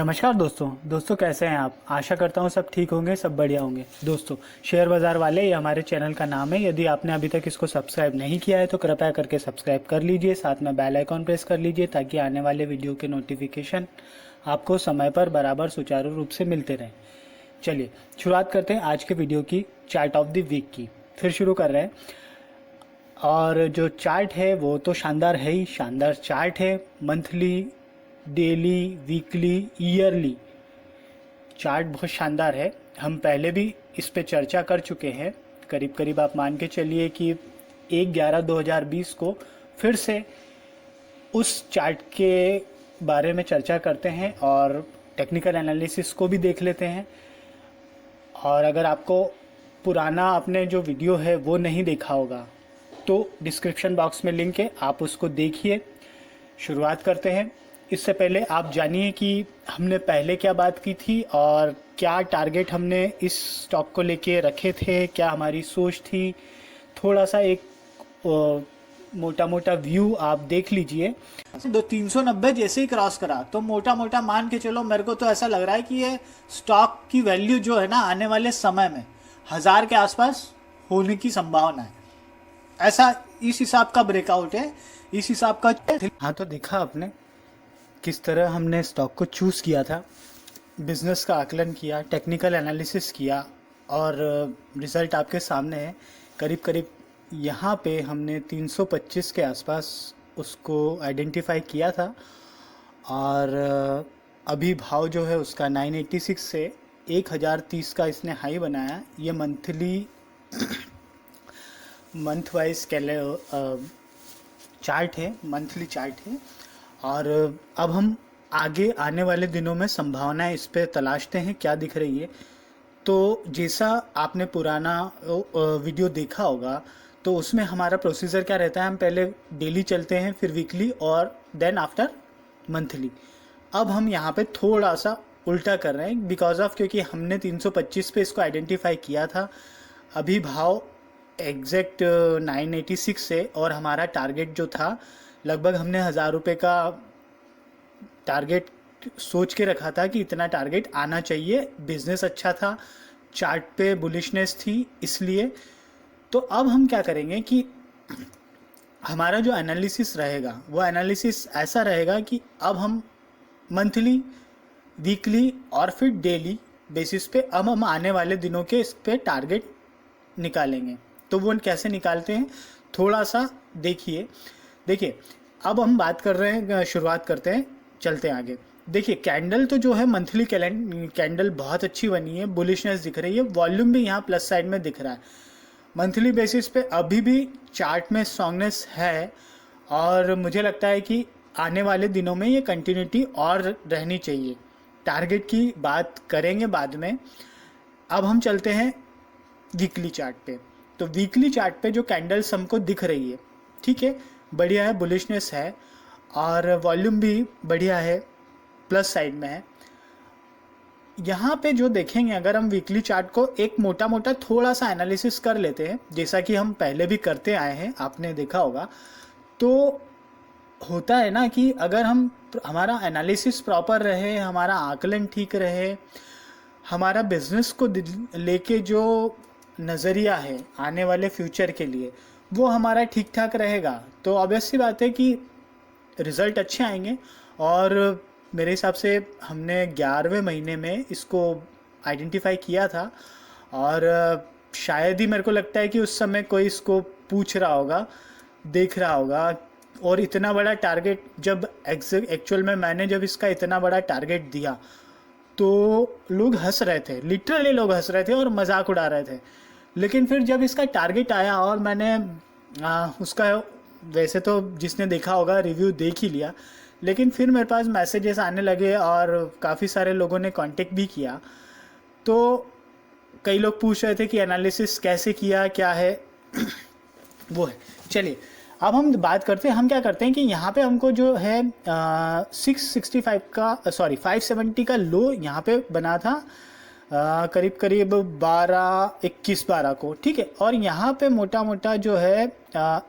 नमस्कार दोस्तों कैसे हैं आप। आशा करता हूँ सब ठीक होंगे, सब बढ़िया होंगे। दोस्तों, शेयर बाज़ार वाले ये हमारे चैनल का नाम है। यदि आपने अभी तक इसको सब्सक्राइब नहीं किया है तो कृपया करके सब्सक्राइब कर लीजिए, साथ में बेल आइकॉन प्रेस कर लीजिए ताकि आने वाले वीडियो के नोटिफिकेशन आपको समय पर बराबर सुचारू रूप से मिलते रहें। चलिए शुरुआत करते हैं आज के वीडियो की चार्ट ऑफ द वीक की। फिर शुरू कर रहे हैं और जो चार्ट है वो तो शानदार है ही, शानदार चार्ट है। Monthly, daily, weekly, yearly chart बहुत शानदार है। हम पहले भी इस पे चर्चा कर चुके हैं। करीब करीब आप मान के चलिए कि 1/11/2020 को फिर से उस चार्ट के बारे में चर्चा करते हैं और टेक्निकल एनालिसिस को भी देख लेते हैं। और अगर आपको पुराना आपने जो वीडियो है वो नहीं देखा होगा तो डिस्क्रिप्शन बॉक्स में लिंक है, आप उसको देखिए। शुरुआत करते हैं। इससे पहले आप जानिए कि हमने पहले क्या बात की थी और क्या टारगेट हमने इस स्टॉक को लेके रखे थे, क्या हमारी सोच थी। थोड़ा सा एक मोटा मोटा व्यू आप देख लीजिए। 390 जैसे ही क्रॉस करा तो मोटा मोटा मान के चलो, मेरे को तो ऐसा लग रहा है कि ये स्टॉक की वैल्यू जो है ना आने वाले समय में 1000 के आसपास होने की संभावना है। ऐसा इस हिसाब का ब्रेकआउट है, इस हिसाब का। हाँ, तो देखा आपने किस तरह हमने स्टॉक को चूज़ किया था, बिजनेस का आकलन किया, टेक्निकल एनालिसिस किया और रिज़ल्ट आपके सामने है। करीब करीब यहाँ पे हमने 325 के आसपास उसको आइडेंटिफाई किया था और अभी भाव जो है उसका 986 से 1030 का इसने हाई बनाया। ये मंथली मंथ वाइज चार्ट है, मंथली चार्ट है। और अब हम आगे आने वाले दिनों में संभावनाएं इस पे तलाशते हैं क्या दिख रही है। तो जैसा आपने पुराना वीडियो देखा होगा तो उसमें हमारा प्रोसीजर क्या रहता है, हम पहले डेली चलते हैं, फिर वीकली और देन आफ्टर मंथली। अब हम यहाँ पे थोड़ा सा उल्टा कर रहे हैं बिकॉज ऑफ, क्योंकि हमने 325 पे इसको आइडेंटिफाई किया था। अभी भाव एग्जैक्ट 986 से, और हमारा टारगेट जो था लगभग हमने 1000 रुपये का टारगेट सोच के रखा था कि इतना टारगेट आना चाहिए। बिजनेस अच्छा था, चार्ट पे बुलिशनेस थी, इसलिए। तो अब हम क्या करेंगे कि हमारा जो एनालिसिस रहेगा वो एनालिसिस ऐसा रहेगा कि अब हम मंथली, वीकली और फिर डेली बेसिस पे अब हम आने वाले दिनों के इस पे टारगेट निकालेंगे। तो वो कैसे निकालते हैं थोड़ा सा देखिए। अब हम बात कर रहे हैं, शुरुआत करते हैं, चलते हैं आगे। देखिए कैंडल तो जो है मंथली कैंडल बहुत अच्छी बनी है, बुलिशनेस दिख रही है, वॉल्यूम भी यहाँ प्लस साइड में दिख रहा है। मंथली बेसिस पे अभी भी चार्ट में स्ट्रॉन्गनेस है और मुझे लगता है कि आने वाले दिनों में ये कंटिन्यूटी और रहनी चाहिए। टारगेट की बात करेंगे बाद में। अब हम चलते हैं वीकली चार्ट पे। तो वीकली चार्ट पे जो कैंडल्स हमको दिख रही है, ठीक है, बढ़िया है, बुलिशनेस है और वॉल्यूम भी बढ़िया है, प्लस साइड में है। यहाँ पे जो देखेंगे, अगर हम वीकली चार्ट को एक मोटा मोटा थोड़ा सा एनालिसिस कर लेते हैं, जैसा कि हम पहले भी करते आए हैं, आपने देखा होगा, तो होता है ना कि अगर हमारा एनालिसिस प्रॉपर रहे, हमारा आकलन ठीक रहे, हमारा बिजनेस को लेके जो नज़रिया है आने वाले फ्यूचर के लिए वो हमारा ठीक ठाक रहेगा, तो ऑब्वियस सी बात है कि रिज़ल्ट अच्छे आएंगे। और मेरे हिसाब से हमने 11वें महीने में इसको आइडेंटिफाई किया था और शायद ही मेरे को लगता है कि उस समय कोई इसको पूछ रहा होगा, देख रहा होगा। और इतना बड़ा टारगेट जब एक्चुअल में मैंने जब इसका इतना बड़ा टारगेट दिया तो लोग हंस रहे थे, लिटरली लोग हंस रहे थे और मजाक उड़ा रहे थे। लेकिन फिर जब इसका टारगेट आया और मैंने उसका, वैसे तो जिसने देखा होगा रिव्यू देख ही लिया, लेकिन फिर मेरे पास मैसेजेस आने लगे और काफ़ी सारे लोगों ने कांटेक्ट भी किया। तो कई लोग पूछ रहे थे कि एनालिसिस कैसे किया, क्या है वो है। चलिए अब हम बात करते हैं, हम क्या करते हैं कि यहाँ पे हमको जो है 665 का 570 का लो यहाँ पे बना था करीब करीब 12 को, ठीक है। और यहाँ पे मोटा मोटा जो है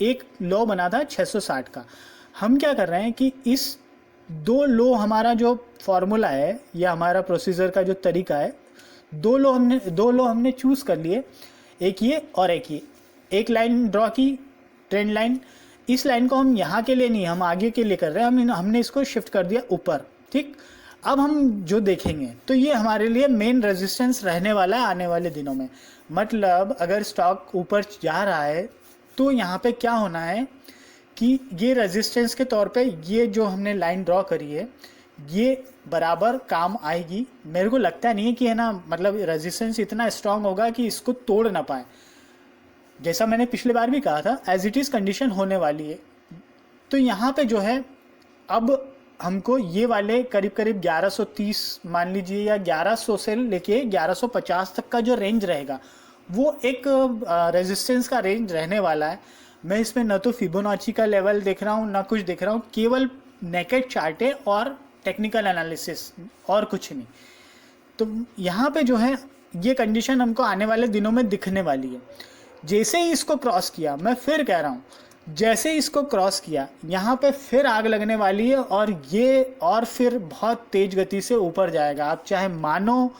एक लो बना था 660 का। हम क्या कर रहे हैं कि इस दो लो हमारा जो फॉर्मूला है या हमारा प्रोसीजर का जो तरीका है, दो लो हमने चूज़ कर लिए, एक ये और एक ये। एक लाइन ड्रॉ की, ट्रेंड लाइन। इस लाइन को हम यहाँ के लिए नहीं, हम आगे के लिए कर रहे हैं, हमने इसको शिफ्ट कर दिया ऊपर। ठीक, अब हम जो देखेंगे तो ये हमारे लिए मेन रेजिस्टेंस रहने वाला है आने वाले दिनों में। मतलब अगर स्टॉक ऊपर जा रहा है तो यहाँ पे क्या होना है कि ये रेजिस्टेंस के तौर पे ये जो हमने लाइन ड्रॉ करी है ये बराबर काम आएगी। मेरे को लगता नहीं है कि है ना, मतलब रेजिस्टेंस इतना स्ट्रांग होगा कि इसको तोड़ ना पाए। जैसा मैंने पिछले बार भी कहा था, एज इट इज़ कंडीशन होने वाली है। तो यहाँ पे जो है अब हमको ये वाले करीब करीब 1130 मान लीजिए या 1100 से लेके 1150 तक का जो रेंज रहेगा वो एक रेजिस्टेंस का रेंज रहने वाला है। मैं इसमें न तो फिबोनाची का लेवल देख रहा हूँ ना कुछ देख रहा हूँ, केवल नेकेड चार्ट है और टेक्निकल एनालिसिस और कुछ नहीं। तो यहाँ पे जो है ये कंडीशन हमको आने वाले दिनों में दिखने वाली है। जैसे ही इसको क्रॉस किया, मैं फिर कह रहा हूँ, जैसे इसको क्रॉस किया यहाँ पे फिर आग लगने वाली है और ये और फिर बहुत तेज गति से ऊपर जाएगा। आप चाहे मानो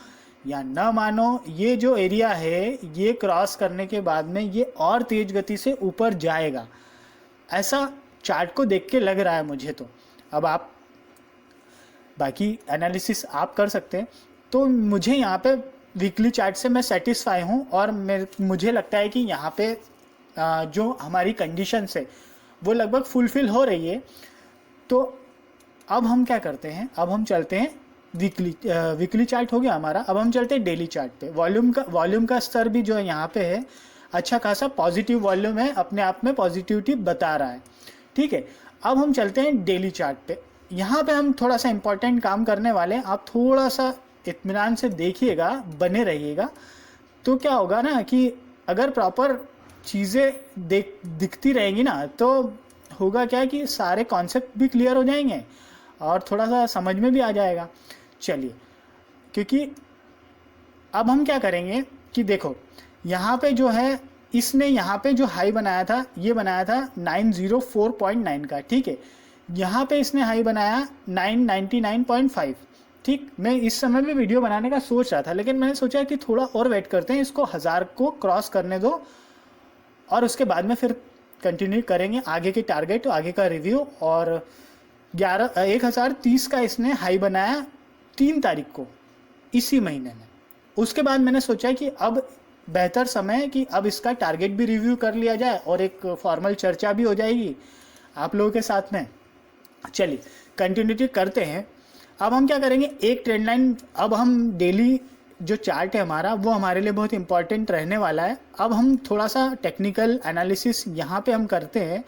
या ना मानो, ये जो एरिया है ये क्रॉस करने के बाद में ये और तेज गति से वीकली जाएगा, ऐसा चार्ट को देख के लग रहा है मुझे। तो अब आप बाकी एनालिसिस आप कर सकते हैं। तो मुझे यहाँ पे वीकली चार्ट से मैं सेटिस्फाई हूँ और मुझे लगता है कि यहाँ पे जो हमारी कंडीशंस है वो लगभग फुलफिल हो रही है। तो अब हम क्या करते हैं, अब हम चलते हैं वीकली चार्ट हो गया हमारा, अब हम चलते हैं डेली चार्ट पे। वॉल्यूम का स्तर भी जो है यहाँ पे है अच्छा खासा पॉजिटिव वॉल्यूम है, अपने आप में पॉजिटिविटी बता रहा है। ठीक है, अब हम चलते हैं डेली चार्ट पे। यहाँ पे हम थोड़ा सा इंपॉर्टेंट काम करने वाले हैं, आप थोड़ा सा इत्मीनान से देखिएगा, बने रहिएगा। तो क्या होगा ना कि अगर प्रॉपर चीज़ें दिखती रहेंगी ना तो होगा क्या कि सारे कॉन्सेप्ट भी क्लियर हो जाएंगे और थोड़ा सा समझ में भी आ जाएगा। चलिए, क्योंकि अब हम क्या करेंगे कि देखो यहाँ पे जो है इसने यहाँ पे जो हाई बनाया था ये बनाया था 904.9 का। ठीक है, यहाँ पे इसने हाई बनाया 999.5। ठीक, मैं इस समय भी वीडियो बनाने का सोच रहा था लेकिन मैंने सोचा कि थोड़ा और वेट करते हैं, इसको 1000 को क्रॉस करने दो और उसके बाद में फिर कंटिन्यू करेंगे आगे के टारगेट, आगे का रिव्यू। और 1030 का इसने हाई बनाया 3 तारीख को इसी महीने में। उसके बाद मैंने सोचा कि अब बेहतर समय है कि अब इसका टारगेट भी रिव्यू कर लिया जाए और एक फॉर्मल चर्चा भी हो जाएगी आप लोगों के साथ में। चलिए कंटिन्यूटी करते हैं। अब हम क्या करेंगे, एक ट्रेंड लाइन, अब हम डेली जो चार्ट है हमारा वो हमारे लिए बहुत इंपॉर्टेंट रहने वाला है। अब हम थोड़ा सा टेक्निकल एनालिसिस यहाँ पे हम करते हैं।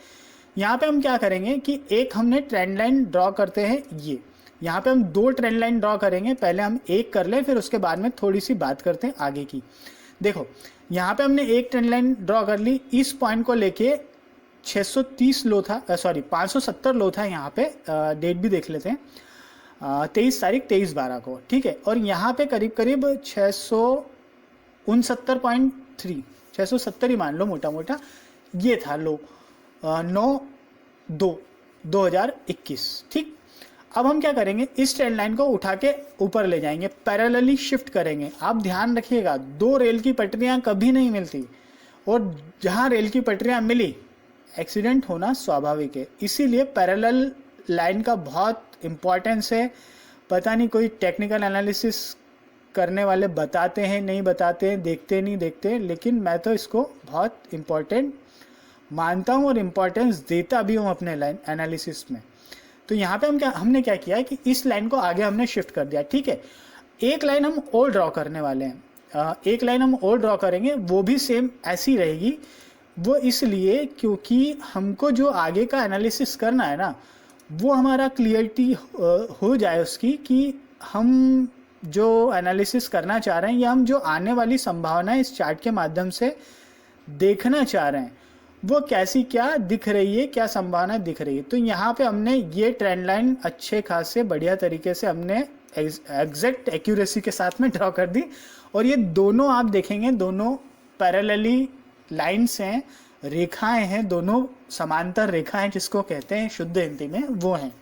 यहाँ पे हम क्या करेंगे कि एक हमने ट्रेंड लाइन ड्रॉ करते हैं, ये यहाँ पे हम 2 ट्रेंड लाइन ड्रॉ करेंगे। पहले हम एक कर लें फिर उसके बाद में थोड़ी सी बात करते हैं आगे की। देखो यहाँ पे हमने एक ट्रेंड लाइन ड्रॉ कर ली, इस पॉइंट को लेके 630 लो था, 570 लो था यहाँ पे। डेट भी देख लेते हैं, 23 तारीख 23/12 को। ठीक है, और यहाँ पे करीब करीब 669.3, 670 ही मान लो मोटा मोटा, ये था लो 9/2/2021। ठीक, अब हम क्या करेंगे, इस ट्रेंड लाइन को उठा के ऊपर ले जाएंगे, पैरेलली शिफ्ट करेंगे। आप ध्यान रखिएगा 2 रेल की पटरियाँ कभी नहीं मिलती और जहाँ रेल की पटरियाँ मिली एक्सीडेंट होना स्वाभाविक है, इसीलिए पैरेलल लाइन का बहुत इम्पॉर्टेंस है। पता नहीं कोई टेक्निकल एनालिसिस करने वाले बताते हैं नहीं बताते हैं, देखते नहीं देखते, लेकिन मैं तो इसको बहुत इम्पॉर्टेंट मानता हूँ और इम्पॉर्टेंस देता भी हूँ अपने लाइन एनालिसिस में। तो यहाँ पे हमने क्या किया है कि इस लाइन को आगे हमने शिफ्ट कर दिया। ठीक है, एक लाइन हम और ड्रॉ करने वाले हैं, एक लाइन हम और ड्रॉ करेंगे, वो भी सेम ऐसी रहेगी। वो इसलिए क्योंकि हमको जो आगे का एनालिसिस करना है ना वो हमारा क्लियरिटी हो जाए उसकी, कि हम जो एनालिसिस करना चाह रहे हैं या हम जो आने वाली संभावनाएं इस चार्ट के माध्यम से देखना चाह रहे हैं वो कैसी क्या दिख रही है, क्या संभावना दिख रही है। तो यहाँ पे हमने ये ट्रेंड लाइन अच्छे खासे बढ़िया तरीके से हमने एग्जैक्ट एक्यूरेसी के साथ में ड्रॉ कर दी। और ये दोनों आप देखेंगे दोनों पैरेलली लाइन्स हैं, रेखाएं हैं, दोनों समांतर रेखाएं जिसको कहते हैं शुद्ध हिंदी में वो हैं।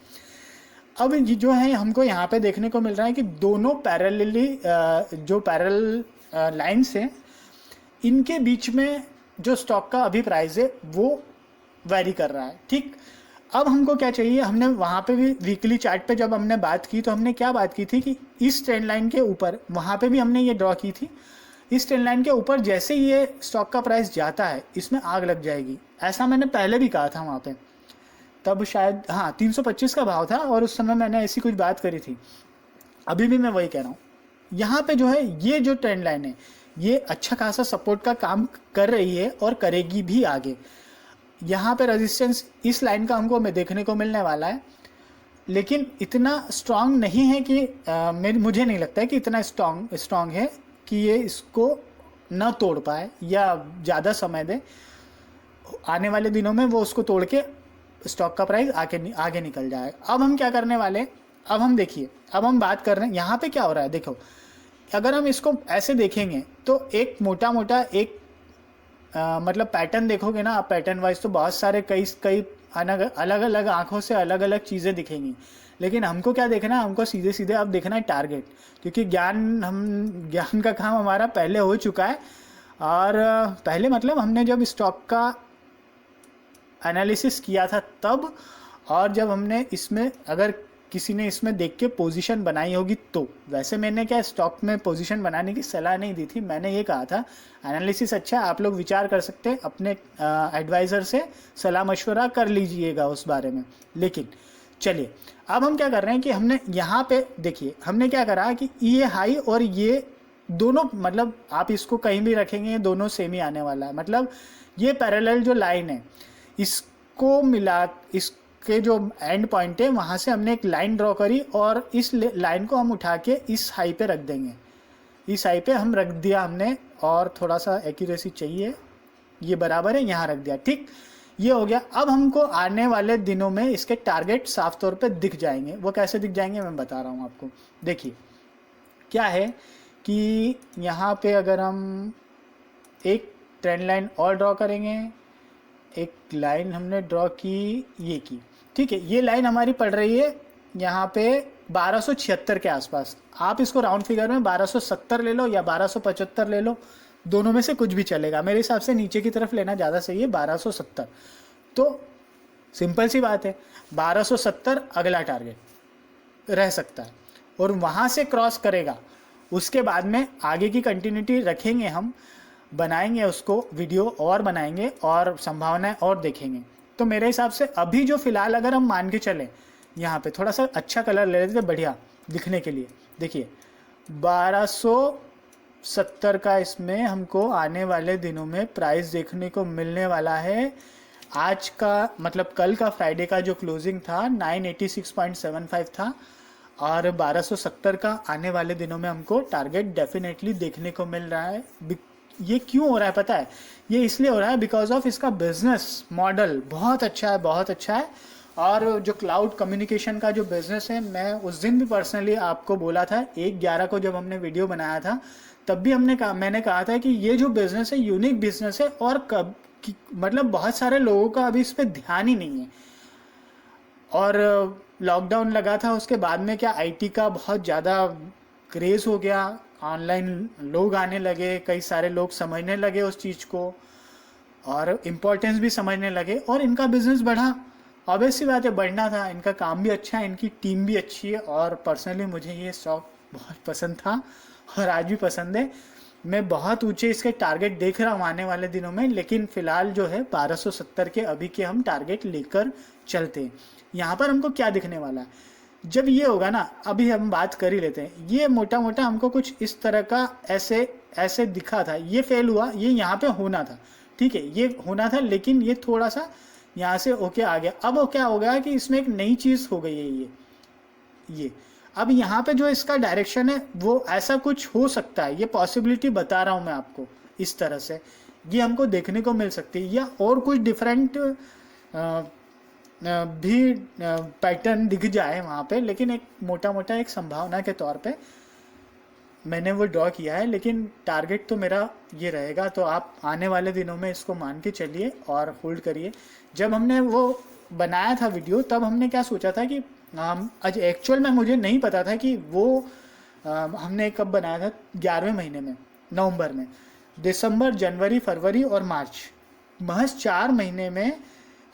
अब ये जो है हमको यहाँ पे देखने को मिल रहा है कि दोनों पैरेलली जो पैरेलल लाइन्स हैं इनके बीच में जो स्टॉक का अभी प्राइस है वो वैरी कर रहा है। ठीक, अब हमको क्या चाहिए, हमने वहाँ पे भी वीकली चार्ट पे जब हमने बात की तो हमने क्या बात की थी कि इस ट्रेंड लाइन के ऊपर, वहाँ पे भी हमने ये ड्रॉ की थी, इस ट्रेंड लाइन के ऊपर जैसे ये स्टॉक का प्राइस जाता है इसमें आग लग जाएगी, ऐसा मैंने पहले भी कहा था वहाँ पे। तब शायद हाँ 325 का भाव था और उस समय मैंने ऐसी कुछ बात करी थी। अभी भी मैं वही कह रहा हूँ, यहाँ पे जो है ये जो ट्रेंड लाइन है ये अच्छा खासा सपोर्ट का काम कर रही है और करेगी भी आगे। यहाँ पे रेजिस्टेंस इस लाइन का हमको देखने को मिलने वाला है, लेकिन इतना स्ट्रांग नहीं है कि मुझे नहीं लगता है कि इतना स्ट्रांग है कि ये इसको न तोड़ पाए या ज़्यादा समय दे। आने वाले दिनों में वो उसको तोड़ के स्टॉक का प्राइस आगे निकल जाएगा। अब हम क्या करने वाले, अब हम देखिए, अब हम बात कर रहे हैं यहाँ पे क्या हो रहा है। देखो, अगर हम इसको ऐसे देखेंगे तो एक मोटा मोटा एक मतलब पैटर्न देखोगे ना आप, पैटर्न वाइज तो बहुत सारे कई अलग अलग आंखों से अलग अलग चीज़ें दिखेंगी, लेकिन हमको क्या देखना है, हमको सीधे सीधे अब देखना है टारगेट, क्योंकि ज्ञान का काम हमारा पहले हो चुका है। और पहले मतलब हमने जब स्टॉक का एनालिसिस किया था तब, और जब हमने इसमें अगर किसी ने इसमें देख के पोजीशन बनाई होगी तो, वैसे मैंने क्या स्टॉक में पोजीशन बनाने की सलाह नहीं दी थी, मैंने ये कहा था एनालिसिस अच्छा है, आप लोग विचार कर सकते हैं, अपने एडवाइज़र से सलाह मशवरा कर लीजिएगा उस बारे में। लेकिन चलिए अब हम क्या कर रहे हैं कि हमने यहाँ पे देखिए हमने क्या करा कि ये हाई और ये दोनों, मतलब आप इसको कहीं भी रखेंगे दोनों सेम ही आने वाला है। मतलब ये पैरेलल जो लाइन है इसको मिला, इसके जो एंड पॉइंट है वहाँ से हमने एक लाइन ड्रॉ करी और इस लाइन को हम उठा के इस हाई पे रख देंगे। इस हाई पे हम रख दिया हमने, और थोड़ा सा एक्यूरेसी चाहिए, ये बराबर है, यहाँ रख दिया। ठीक, ये हो गया। अब हमको आने वाले दिनों में इसके टारगेट साफ तौर पे दिख जाएंगे। वो कैसे दिख जाएंगे मैं बता रहा हूँ आपको। देखिए क्या है कि यहाँ पे अगर हम एक ट्रेंड लाइन और ड्रॉ करेंगे, एक लाइन हमने ड्रॉ की ये की, ठीक है, ये लाइन हमारी पड़ रही है यहाँ पे 1276 के आसपास। आप इसको राउंड फिगर में 1270 ले लो या 1275 ले लो, दोनों में से कुछ भी चलेगा। मेरे हिसाब से नीचे की तरफ लेना ज़्यादा सही है, 1270। तो सिंपल सी बात है, 1270 अगला टारगेट रह सकता है और वहाँ से क्रॉस करेगा, उसके बाद में आगे की कंटिन्यूटी रखेंगे, हम बनाएंगे उसको वीडियो और बनाएंगे और संभावनाएं और देखेंगे। तो मेरे हिसाब से अभी जो फ़िलहाल अगर हम मान के चलें, यहाँ पे थोड़ा सा अच्छा कलर ले लेते बढ़िया दिखने के लिए। देखिए 1270 का इसमें हमको आने वाले दिनों में प्राइस देखने को मिलने वाला है। आज का मतलब कल का फ्राइडे का जो क्लोजिंग था 986.75 था और 1270 का आने वाले दिनों में हमको टारगेट डेफिनेटली देखने को मिल रहा है। ये क्यों हो रहा है पता है? ये इसलिए हो रहा है बिकॉज ऑफ इसका बिजनेस मॉडल बहुत अच्छा है, बहुत अच्छा है। और जो क्लाउड कम्युनिकेशन का जो बिज़नेस है, मैं उस दिन भी पर्सनली आपको बोला था 1/11 को जब हमने वीडियो बनाया था, तब भी मैंने कहा था कि ये जो बिज़नेस है यूनिक बिज़नेस है और मतलब बहुत सारे लोगों का अभी इस पर ध्यान ही नहीं है। और लॉकडाउन लगा था, उसके बाद में क्या आईटी का बहुत ज़्यादा क्रेज़ हो गया, ऑनलाइन लोग आने लगे, कई सारे लोग समझने लगे उस चीज़ को और इम्पोर्टेंस भी समझने लगे और इनका बिज़नेस बढ़ा। ऑब्वियस सी बात है, बढ़ना था, इनका काम भी अच्छा है, इनकी टीम भी अच्छी है और पर्सनली मुझे ये स्टॉक बहुत पसंद था और आज भी पसंद है। मैं बहुत ऊंचे इसके टारगेट देख रहा हूँ आने वाले दिनों में, लेकिन फ़िलहाल जो है 1270 के अभी के हम टारगेट लेकर चलते हैं। यहाँ पर हमको क्या दिखने वाला है जब ये होगा ना, अभी हम बात कर ही लेते हैं। ये मोटा मोटा हमको कुछ इस तरह का ऐसे दिखा था, ये फेल हुआ, ये यहाँ पे होना था, ठीक है, ये होना था, लेकिन ये थोड़ा सा यहाँ से होके आ गया। अब वो क्या हो गया कि इसमें एक नई चीज़ हो गई है ये अब यहाँ पे जो इसका डायरेक्शन है वो ऐसा कुछ हो सकता है, ये पॉसिबिलिटी बता रहा हूँ मैं आपको। इस तरह से ये हमको देखने को मिल सकती है या और कुछ डिफरेंट भी पैटर्न दिख जाए वहाँ पे, लेकिन एक मोटा मोटा एक संभावना के तौर पे मैंने वो ड्रॉ किया है। लेकिन टारगेट तो मेरा ये रहेगा, तो आप आने वाले दिनों में इसको मान के चलिए और होल्ड करिए। जब हमने वो बनाया था वीडियो, तब हमने क्या सोचा था कि आज एक्चुअल में मुझे नहीं पता था कि वो हमने कब बनाया था, 11वें महीने में, नवंबर में। दिसंबर, जनवरी, फरवरी और मार्च, महज 4 महीने में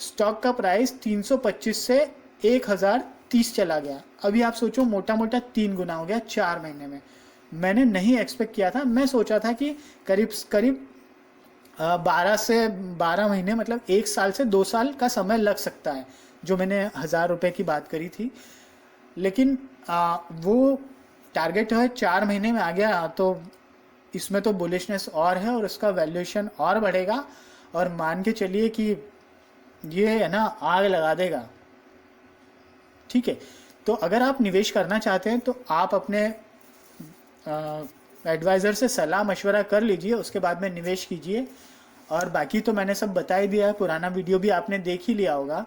स्टॉक का प्राइस 325 से 1030 चला गया। अभी आप सोचो, मोटा मोटा 3 गुना हो गया 4 महीने में। मैंने नहीं एक्सपेक्ट किया था। मैं सोचा था कि करीब करीब 12 महीने, मतलब 1 साल से 2 साल का समय लग सकता है, जो मैंने 1000 रुपये की बात करी थी। लेकिन वो टारगेट है 4 महीने में आ गया, तो इसमें तो बुलिशनेस और है और उसका वैल्यूएशन और बढ़ेगा। और मान के चलिए कि ये है ना, आग लगा देगा। ठीक है, तो अगर आप निवेश करना चाहते हैं तो आप अपने एडवाइज़र से सलाह मशवरा कर लीजिए, उसके बाद में निवेश कीजिए। और बाकी तो मैंने सब बता ही दिया है, पुराना वीडियो भी आपने देख ही लिया होगा।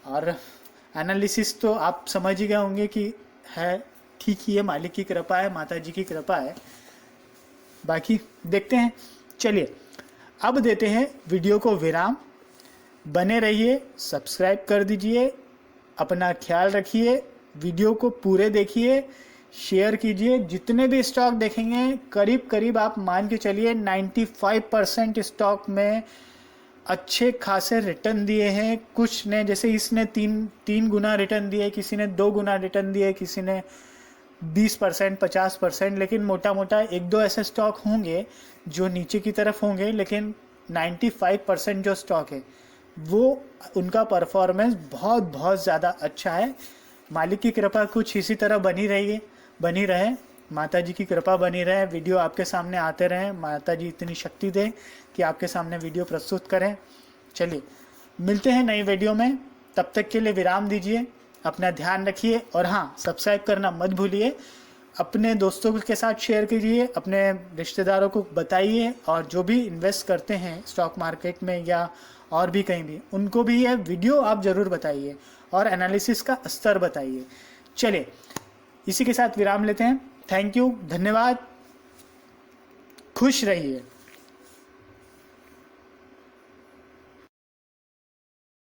और एनालिसिस तो आप समझ ही गए होंगे कि है ठीक ही है, मालिक की कृपा है, माता जी की कृपा है। बाकी देखते हैं। चलिए अब देते हैं वीडियो को विराम। बने रहिए, सब्सक्राइब कर दीजिए, अपना ख्याल रखिए, वीडियो को पूरे देखिए, शेयर कीजिए। जितने भी स्टॉक देखेंगे करीब करीब आप मान के चलिए 95% स्टॉक में अच्छे खासे रिटर्न दिए हैं। कुछ ने, जैसे इसने 3 गुना रिटर्न दिए, किसी ने 2 गुना रिटर्न दिए, किसी ने 20%, 50%। लेकिन मोटा मोटा 1-2 ऐसे स्टॉक होंगे जो नीचे की तरफ होंगे, लेकिन 95% जो स्टॉक है वो उनका परफॉर्मेंस बहुत बहुत ज़्यादा अच्छा है। मालिक की कृपा कुछ इसी तरह बनी रहे, माता जी की कृपा बनी रहे, वीडियो आपके सामने आते रहें, माता जी इतनी शक्ति दें कि आपके सामने वीडियो प्रस्तुत करें। चलिए मिलते हैं नई वीडियो में, तब तक के लिए विराम दीजिए, अपना ध्यान रखिए। और हाँ, सब्सक्राइब करना मत भूलिए, अपने दोस्तों के साथ शेयर कीजिए, अपने रिश्तेदारों को बताइए, और जो भी इन्वेस्ट करते हैं स्टॉक मार्केट में या और भी कहीं भी, उनको भी यह वीडियो आप ज़रूर बताइए और एनालिसिस का स्तर बताइए। चलिए इसी के साथ विराम लेते हैं। थैंक यू, धन्यवाद, खुश रहिए।